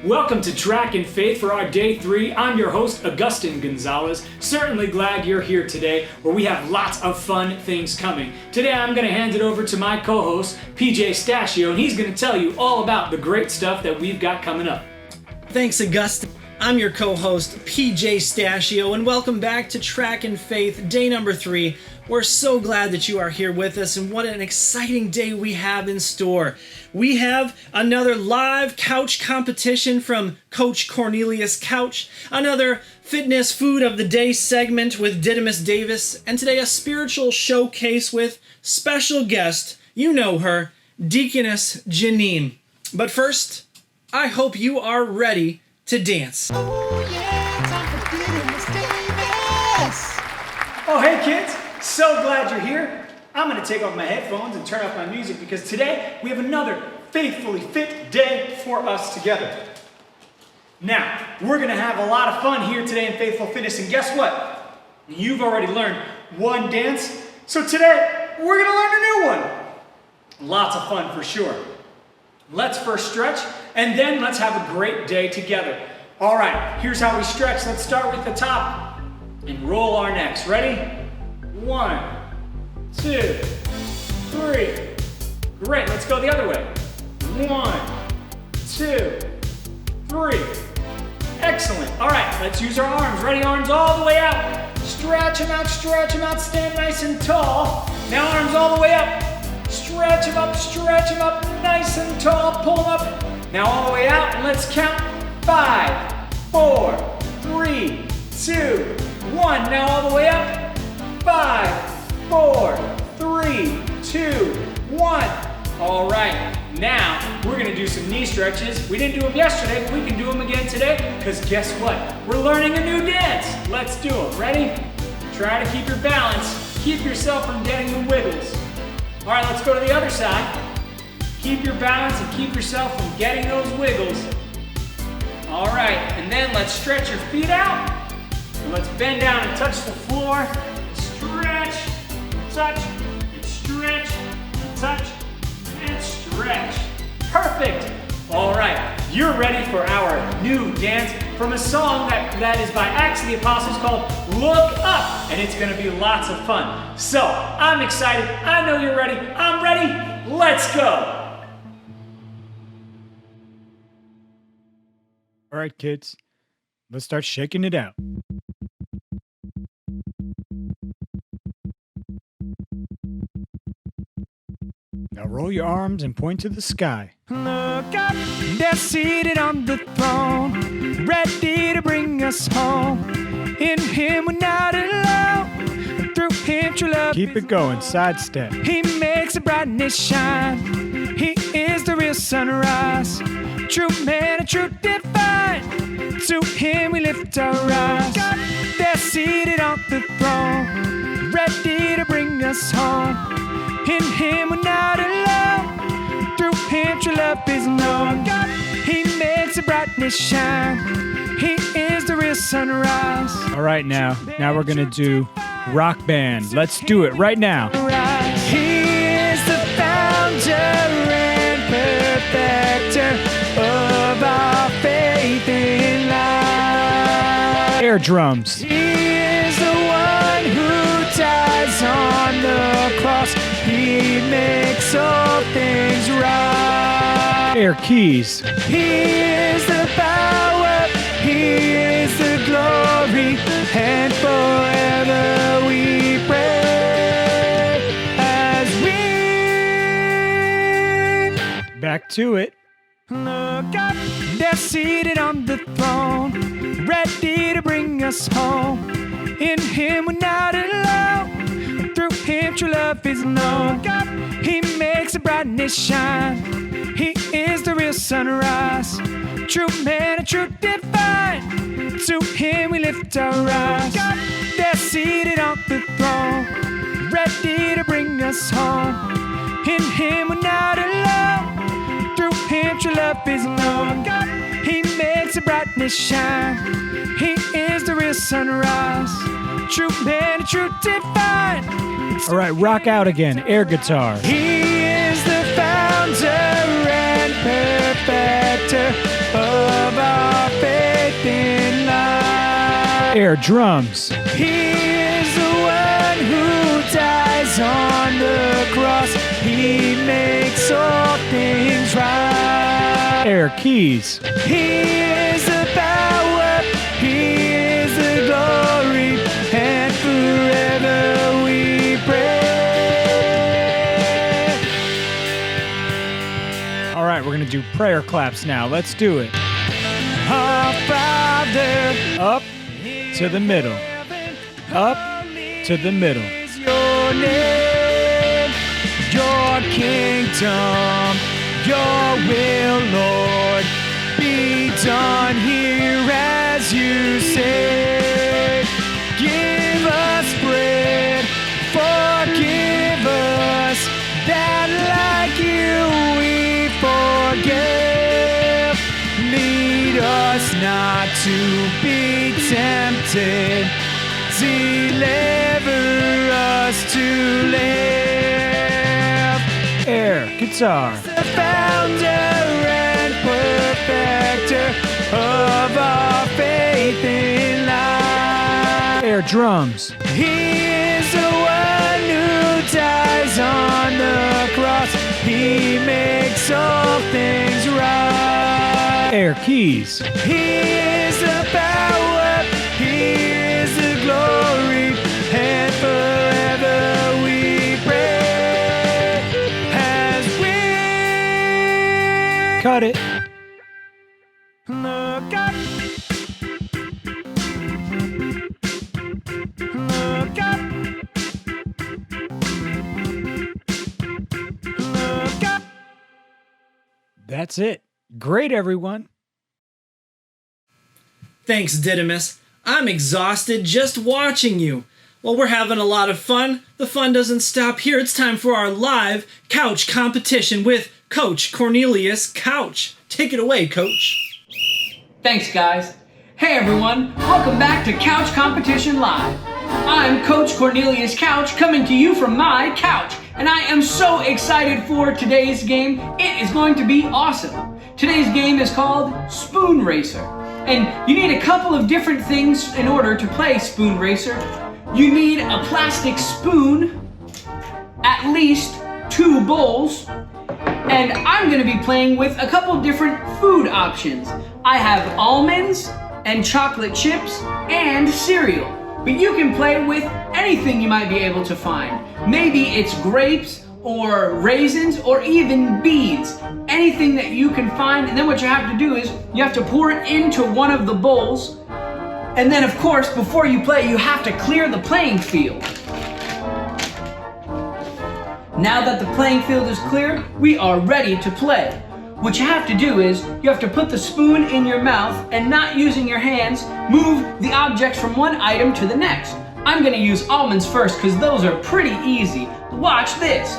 Welcome to Track and Faith for our Day 3. I'm your host, Augustine González. Certainly glad you're here today, where we have lots of fun things coming. Today I'm going to hand it over to my co-host, P.J. Stachio, and he's going to tell you all about the great stuff that we've got coming up. Thanks, Augustine. I'm your co-host, P.J. Stachio, and welcome back to Track and Faith, day number 3. We're so glad that you are here with us, and what an exciting day we have in store. We have another live couch competition from Coach Cornelius Couch, another fitness food of the day segment with Didymus Davis, and today a spiritual showcase with special guest, you know her, Deaconess Janine. But first, I hope you are ready to dance. Oh yeah, time for Didymus Davis. Oh, hey kids, so glad you're here. I'm going to take off my headphones and turn off my music because today we have another faithfully fit day for us together. Now, we're going to have a lot of fun here today in Faithful Fitness, and guess what? You've already learned one dance, so today we're going to learn a new one. Lots of fun for sure. Let's first stretch, and then let's have a great day together. All right, here's how we stretch. Let's start with the top and roll our necks. Ready? 1, 2, 3. Great, let's go the other way. 1, 2, 3. Excellent. All right, let's use our arms. Ready? Arms all the way out. Stretch them out, stand nice and tall. Now arms all the way up. Stretch them up, nice and tall. Pull them up. Now all the way out, and let's count. 5, 4, 3, 2, 1. Now all the way up. 5, 4, 3, 2, 1. All right, now we're gonna do some knee stretches. We didn't do them yesterday, but we can do them again today, because guess what? We're learning a new dance. Let's do them. Ready? Try to keep your balance. Keep yourself from getting the wiggles. All right, let's go to the other side. Keep your balance and keep yourself from getting those wiggles. All right, and then let's stretch your feet out. And let's bend down and touch the floor. Stretch, touch, and stretch, and touch, and stretch. Perfect. All right, you're ready for our new dance from a song that is by Acts of the Apostles called Look Up, and it's gonna be lots of fun. So, I'm excited, I know you're ready, I'm ready, let's go. All right, kids, let's start shaking it out. Now roll your arms and point to the sky. Look up, they're seated on the throne, ready to bring us home. In Him we're not alone, through Him true love. Keep it going, sidestep. He makes the brightness shine. He is the real sunrise, true man and true divine. To Him we lift our eyes. They're seated on the throne, ready to bring us home. In Him we're not alone, through Him true love is known. He makes the brightness shine. He is the real sunrise. All right, now we're gonna do rock band. Let's do it right now. He is the founder and perfecter of our faith in life. Air drums. He is the one who dies on the cross. He makes all things right. Air keys. He is the power, He is the glory, and forever we pray as we Back to it. look up. They're seated on the throne, ready to bring us home. In Him we're not alone, through Him true love is known. He makes the brightness shine. He is the real sunrise, true man and true divine. To Him we lift our eyes. They're seated on the throne, ready to bring us home. In Him we're not alone, through Him true love is known. He makes the brightness shine. He is the real sunrise, true man and true divine. All right, rock out again. Air guitar. He is the founder and perfecter of Air drums. He is the one who dies on the cross. He makes all things right. Air keys. He is the power. He is the glory. And forever we pray. All right, we're going to do prayer claps now. Let's do it. Our Father, Up to the middle. Up to the middle. is your name, your kingdom, your will, Lord, be done here as you say. Give us bread, forgive us, that like you we forgive. Lead us not to be tempted, deliver us to live. Air guitar. The founder and perfecter of our faith in life. Air drums. He is the one who dies on the cross. He makes all things right. Air keys. He is the power. He is the glory. And forever we pray as we Cut it. look up. Look up. Look up. That's it. Great, everyone. Thanks, Didymus. I'm exhausted just watching you. While we're having a lot of fun, the fun doesn't stop here. It's time for our live couch competition with Coach Cornelius Couch. Take it away, Coach. Thanks, guys. Hey, everyone. Welcome back to Couch Competition Live. I'm Coach Cornelius Couch, coming to you from my couch, and I am so excited for today's game. It is going to be awesome. Today's game is called Spoon Racer, and you need a couple of different things in order to play Spoon Racer. You need a plastic spoon, at least 2 bowls, and I'm going to be playing with a couple different food options. I have almonds and chocolate chips and cereal, but you can play with anything you might be able to find. Maybe it's grapes or raisins or even beads, anything that you can find. And then what you have to do is you have to pour it into one of the bowls, and then of course before you play you have to clear the playing field. Now that the playing field is clear, we are ready to play. What you have to do is you have to put the spoon in your mouth and, not using your hands, move the objects from one item to the next. I'm going to use almonds first because those are pretty easy. Watch this.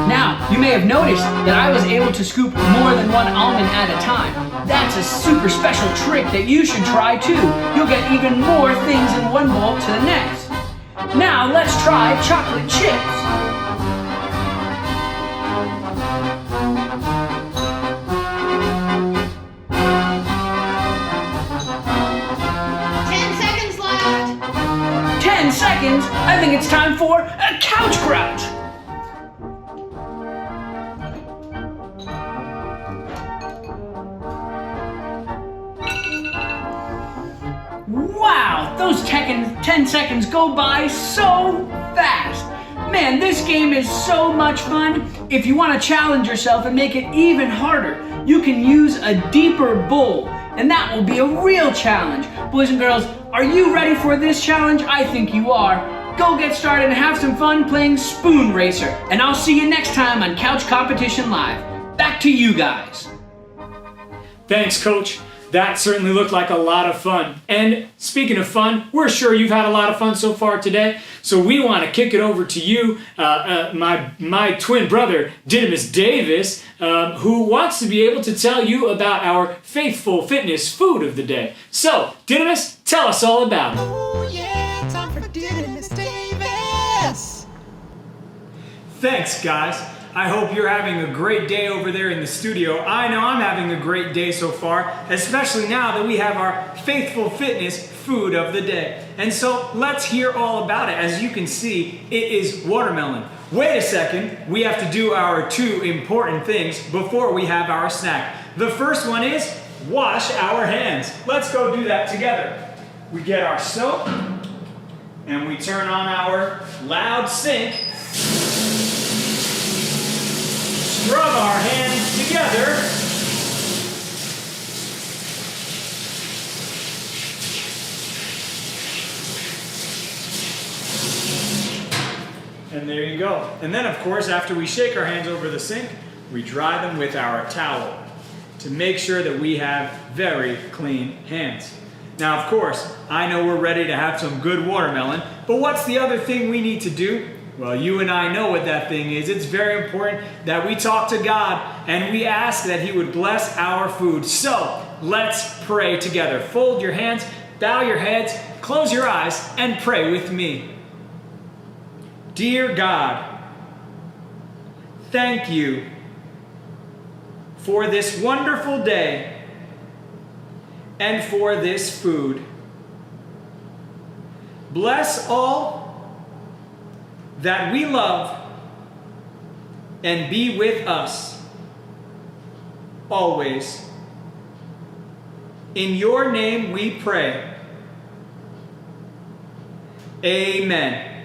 Now, you may have noticed that I was able to scoop more than one almond at a time. That's a super special trick that you should try too. You'll get even more things in one bowl to the next. Now, let's try chocolate chips. Left. 10 seconds. I think it's time for a couch crouch. Wow, those 10 seconds go by so fast. Man, this game is so much fun. If you want to challenge yourself and make it even harder, you can use a deeper bowl, and that will be a real challenge. Boys and girls, are you ready for this challenge? I think you are. Go get started and have some fun playing Spoon Racer, and I'll see you next time on Couch Competition Live. Back to you guys. Thanks, Coach. That certainly looked like a lot of fun. And speaking of fun, we're sure you've had a lot of fun so far today. So we want to kick it over to you, my twin brother, Didymus Davis, who wants to be able to tell you about our Faithful Fitness food of the day. So, Didymus, tell us all about it. Oh yeah, time for Didymus Davis. Thanks, guys. I hope you're having a great day over there in the studio. I know I'm having a great day so far, especially now that we have our Faithful Fitness food of the day. And so let's hear all about it. As you can see, it is watermelon. Wait a second, we have to do our two important things before we have our snack. The first one is wash our hands. Let's go do that together. We get our soap and we turn on our loud sink. Scrub our hands together. And there you go. And then, of course, after we shake our hands over the sink, we dry them with our towel to make sure that we have very clean hands. Now, of course, I know we're ready to have some good watermelon, but what's the other thing we need to do? Well, you and I know what that thing is. It's very important that we talk to God and we ask that He would bless our food. So, let's pray together. Fold your hands, bow your heads, close your eyes, and pray with me. Dear God, thank you for this wonderful day and for this food. Bless all that we love and be with us always. In your name we pray. Amen.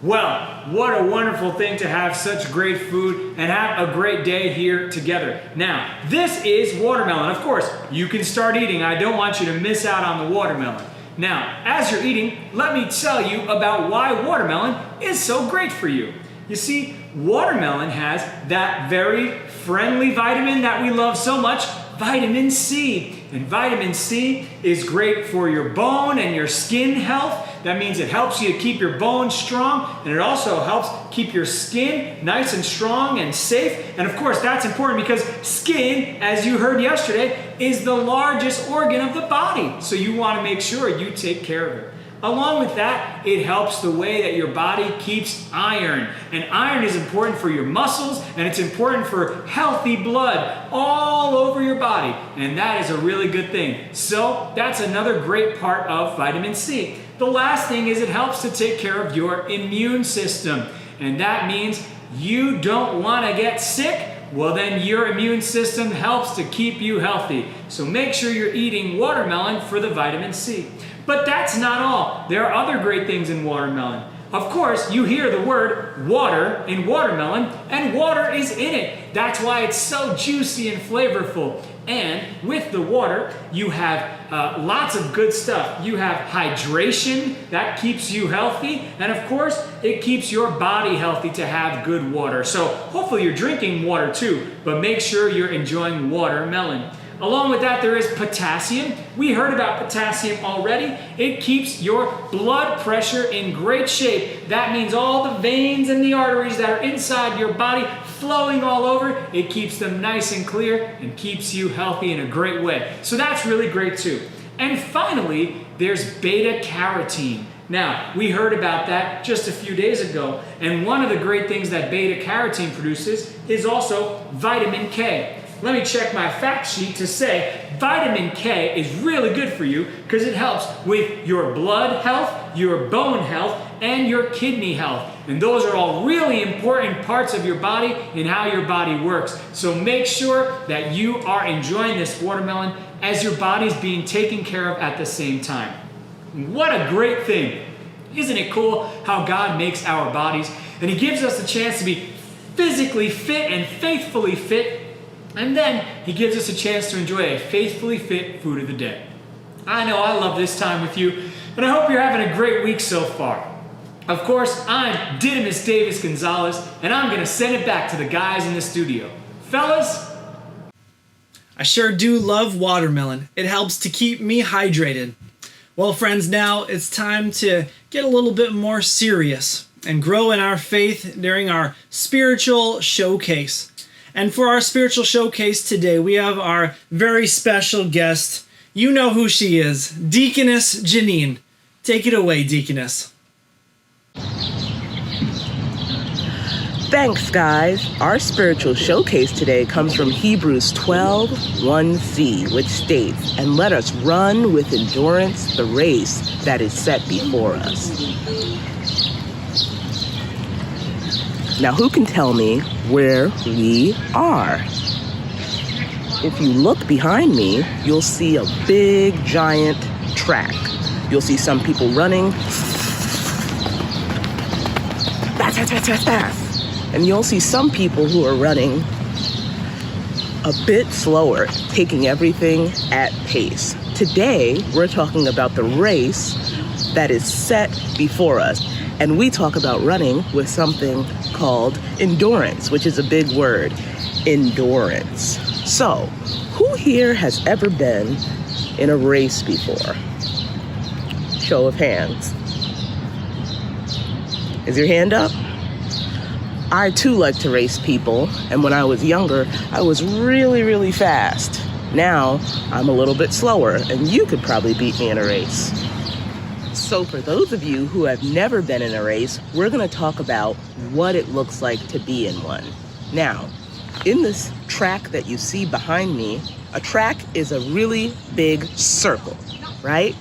Well, what a wonderful thing to have such great food and have a great day here together. Now, this is watermelon. Of course, you can start eating. I don't want you to miss out on the watermelon. Now, as you're eating, let me tell you about why watermelon is so great for you. You see, watermelon has that very friendly vitamin that we love so much, vitamin C. And vitamin C is great for your bone and your skin health. That means it helps you to keep your bones strong, and it also helps keep your skin nice and strong and safe. And of course, that's important because skin, as you heard yesterday, is the largest organ of the body. So you want to make sure you take care of it. Along with that, it helps the way that your body keeps iron. And iron is important for your muscles, and it's important for healthy blood all over your body. And that is a really good thing. So that's another great part of vitamin C. The last thing is it helps to take care of your immune system. And that means you don't want to get sick. Well, then your immune system helps to keep you healthy. So make sure you're eating watermelon for the vitamin C. But that's not all. There are other great things in watermelon. Of course, you hear the word water in watermelon, and water is in it. That's why it's so juicy and flavorful. And with the water, you have lots of good stuff. You have hydration, that keeps you healthy. And of course, it keeps your body healthy to have good water. So hopefully you're drinking water too, but make sure you're enjoying watermelon. Along with that, there is potassium. We heard about potassium already. It keeps your blood pressure in great shape. That means all the veins and the arteries that are inside your body flowing all over, it keeps them nice and clear and keeps you healthy in a great way. So that's really great too. And finally, there's beta carotene. Now, we heard about that just a few days ago, and one of the great things that beta carotene produces is also vitamin K. Let me check my fact sheet to say vitamin K is really good for you because it helps with your blood health, your bone health, and your kidney health. And those are all really important parts of your body and how your body works. So make sure that you are enjoying this watermelon as your body's being taken care of at the same time. What a great thing. Isn't it cool how God makes our bodies and He gives us the chance to be physically fit and faithfully fit, and then He gives us a chance to enjoy a faithfully fit food of the day. I know I love this time with you, and I hope you're having a great week so far. Of course, I'm Didymus Davis González, and I'm going to send it back to the guys in the studio. Fellas? I sure do love watermelon. It helps to keep me hydrated. Well, friends, now it's time to get a little bit more serious and grow in our faith during our spiritual showcase. And for our spiritual showcase today, we have our very special guest. You know who she is, Deaconess Janine. Take it away, Deaconess. Thanks, guys. Our spiritual showcase today comes from Hebrews 12:1c, which states, "And let us run with endurance the race that is set before us." Now, who can tell me where we are? If you look behind me, you'll see a big, giant track. You'll see some people running fast. And you'll see some people who are running a bit slower, taking everything at pace. Today, we're talking about the race that is set before us. And we talk about running with something called endurance, which is a big word, endurance. So, who here has ever been in a race before? Show of hands. Is your hand up? I too like to race people, and when I was younger, I was really, really fast. Now, I'm a little bit slower, and you could probably beat me in a race. So for those of you who have never been in a race, we're gonna talk about what it looks like to be in one. Now, in this track that you see behind me, a track is a really big circle, right?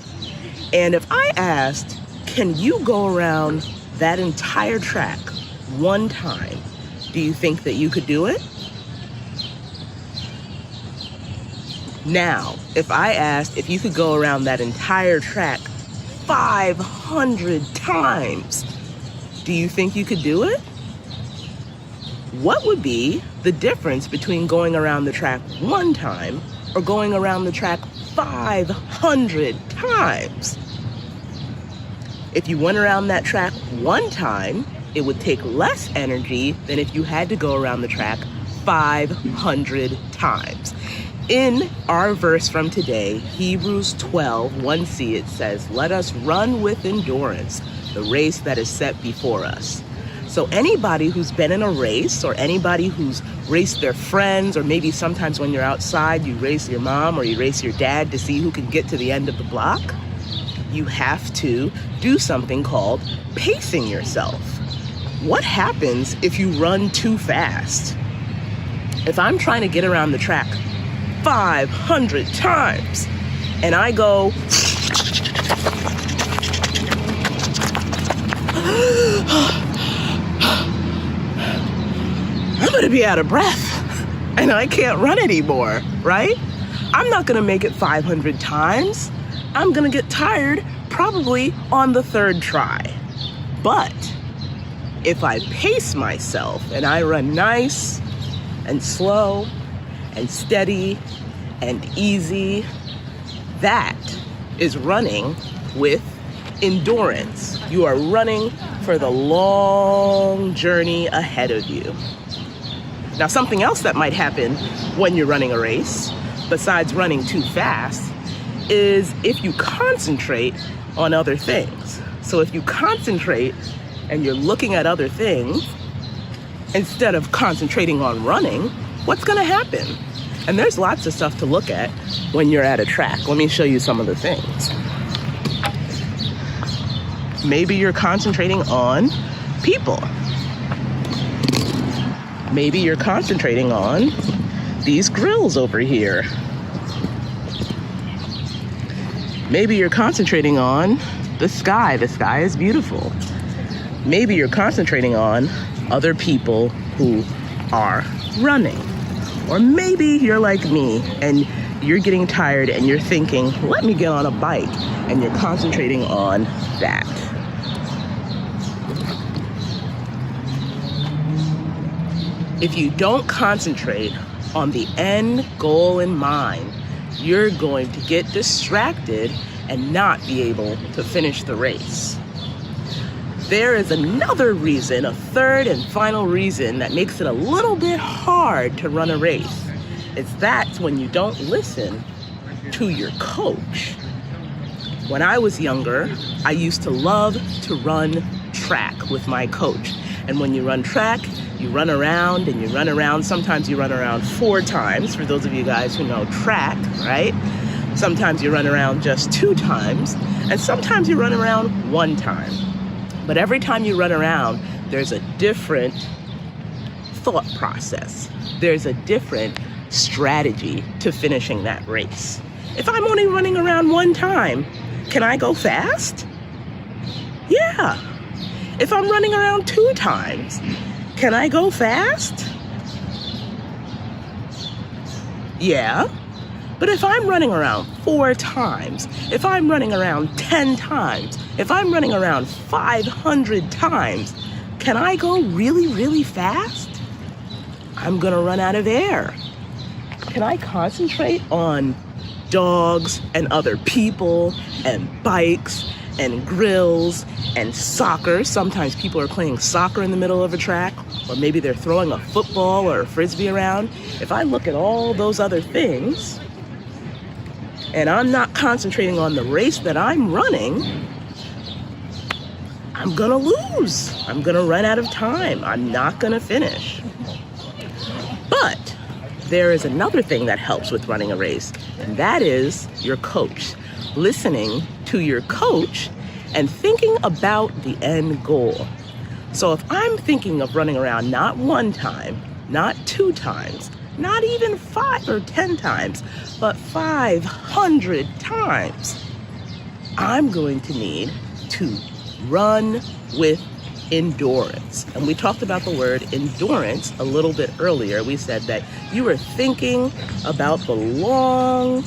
And if I asked, can you go around that entire track one time, do you think that you could do it? Now, if I asked if you could go around that entire track 500 times, do you think you could do it? What would be the difference between going around the track one time or going around the track 500 times? If you went around that track one time, it would take less energy than if you had to go around the track 500 times. In our verse from today, Hebrews 12:1c, it says, "Let us run with endurance the race that is set before us." So anybody who's been in a race, or anybody who's raced their friends, or maybe sometimes when you're outside, you race your mom or you race your dad to see who can get to the end of the block, you have to do something called pacing yourself. What happens if you run too fast? If I'm trying to get around the track 500 times and I go I'm gonna be out of breath and I can't run anymore, right? I'm not gonna make it 500 times. I'm gonna get tired probably on the third try. But if I pace myself and I run nice and slow and steady and easy, that is running with endurance. You are running for the long journey ahead of you. Now, something else that might happen when you're running a race, besides running too fast, is if you concentrate on other things. So if you concentrate and you're looking at other things, instead of concentrating on running, what's gonna happen? And there's lots of stuff to look at when you're at a track. Let me show you some of the things. Maybe you're concentrating on people. Maybe you're concentrating on these grills over here. Maybe you're concentrating on the sky. The sky is beautiful. Maybe you're concentrating on other people who are running. Or maybe you're like me and you're getting tired and you're thinking, let me get on a bike, and you're concentrating on that. If you don't concentrate on the end goal in mind, you're going to get distracted and not be able to finish the race. There is another reason, a third and final reason, that makes it a little bit hard to run a race. It's that when you don't listen to your coach. When I was younger, I used to love to run track with my coach. And when you run track, you run around and you run around. Sometimes you run around 4 times, for those of you guys who know track, right? Sometimes you run around just 2 times, and sometimes you run around 1 time. But every time you run around, there's a different thought process. There's a different strategy to finishing that race. If I'm only running around one time, can I go fast? Yeah. If I'm running around 2 times, can I go fast? Yeah. But if I'm running around 4 times, if I'm running around 10 times, if I'm running around 500 times, can I go really, really fast? I'm gonna run out of air. Can I concentrate on dogs and other people and bikes and grills and soccer? Sometimes people are playing soccer in the middle of a track, or maybe they're throwing a football or a frisbee around. If I look at all those other things, and I'm not concentrating on the race that I'm running, I'm gonna lose. I'm gonna run out of time. I'm not gonna finish. But there is another thing that helps with running a race, and that is your coach. Listening to your coach and thinking about the end goal. So if I'm thinking of running around not 1 time, not 2 times, not even 5 or 10 times, but 500 times, I'm going to need to run with endurance. And we talked about the word endurance a little bit earlier. We said that you were thinking about the long-term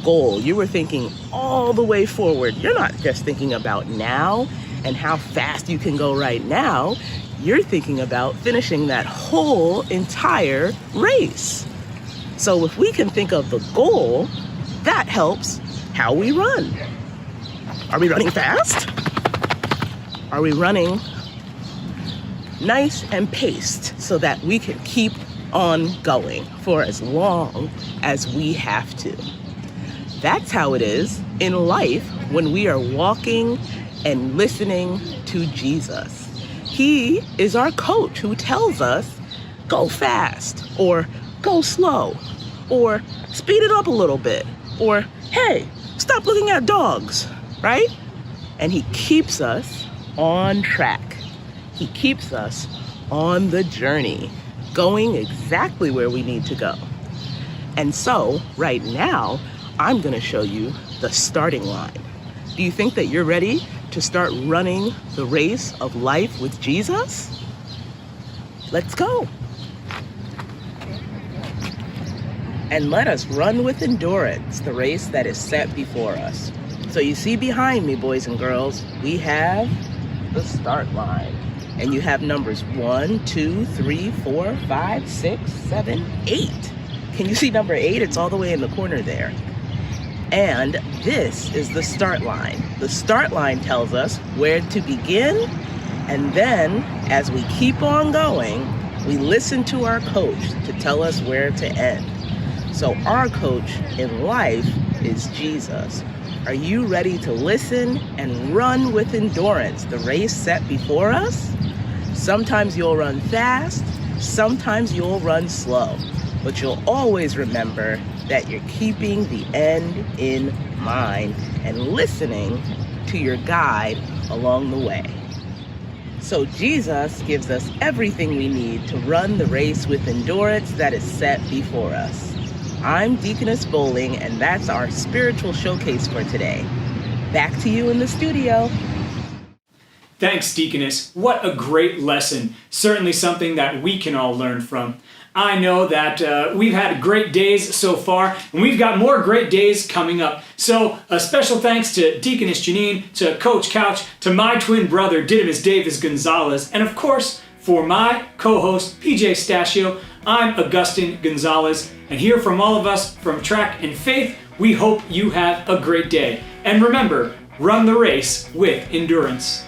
goal. You were thinking all the way forward. You're not just thinking about now and how fast you can go right now. You're thinking about finishing that whole entire race. So if we can think of the goal, that helps how we run. Are we running fast? Are we running nice and paced so that we can keep on going for as long as we have to? That's how it is in life when we are walking and listening to Jesus. He is our coach who tells us, go fast, or go slow, or speed it up a little bit, or hey, stop looking at dogs, right? And he keeps us on track. He keeps us on the journey, going exactly where we need to go. And so, right now, I'm gonna show you the starting line. Do you think that you're ready to start running the race of life with Jesus? Let's go. And let us run with endurance the race that is set before us. So you see behind me, boys and girls, we have the start line. And you have numbers 1, 2, 3, 4, 5, 6, 7, 8. Can you see number 8? It's all the way in the corner there. And this is the start line. The start line tells us where to begin, and then as we keep on going, we listen to our coach to tell us where to end. So our coach in life is Jesus. Are you ready to listen and run with endurance the race set before us? Sometimes you'll run fast, sometimes you'll run slow, but you'll always remember that you're keeping the end in mind and listening to your guide along the way. So Jesus gives us everything we need to run the race with endurance that is set before us. I'm Deaconess Bowling, and that's our spiritual showcase for today. Back to you in the studio. Thanks, Deaconess. What a great lesson. Certainly something that we can all learn from. I know that we've had great days so far, and we've got more great days coming up. So a special thanks to Deaconess Janine, to Coach Couch, to my twin brother, Didymus Davis González, and of course, for my co-host, P.J. Stachio, I'm Augustine González, and here from all of us from Track and Faith, we hope you have a great day. And remember, run the race with endurance.